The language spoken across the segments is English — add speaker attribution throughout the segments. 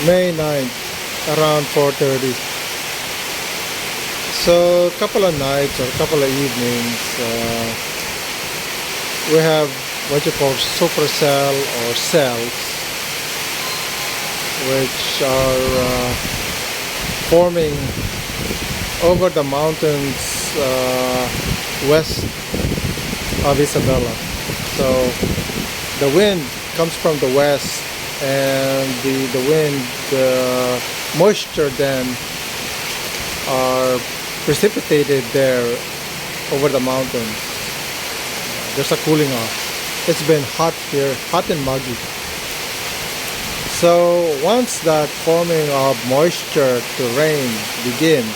Speaker 1: May 9th, around 4:30. So a couple of nights or a couple of evenings, we have what you call supercell or cells, which are forming over the mountains west of Isabela. So the wind comes from the west, and the wind, moisture then are precipitated there over the mountains. There's a cooling off. It's been hot here, hot and muggy. So once that forming of moisture to rain begins,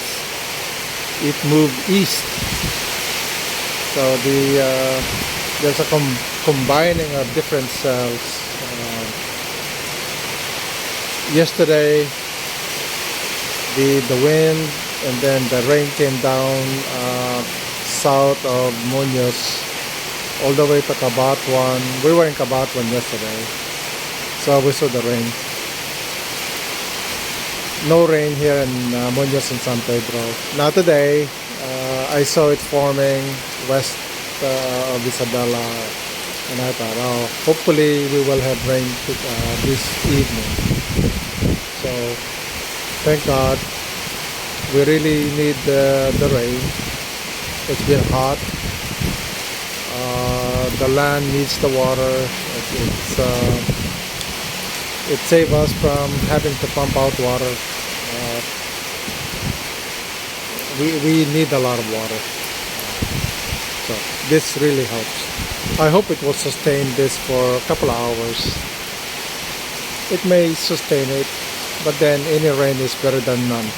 Speaker 1: it moved east. So there's a combining of different cells. Yesterday, the wind and then the rain came down south of Munoz all the way to Cabatuan. We were in Cabatuan yesterday, so we saw the rain. No rain here in Munoz and San Pedro. Now today, I saw it forming west of Isabela, and I thought, oh, hopefully we will have rain this evening. So, thank God. We really need the rain. It's been hot. The land needs the water. It saves us from having to pump out water. We need a lot of water. So this really helps. I hope it will sustain this for a couple of hours. It may sustain it, but then any rain is better than none.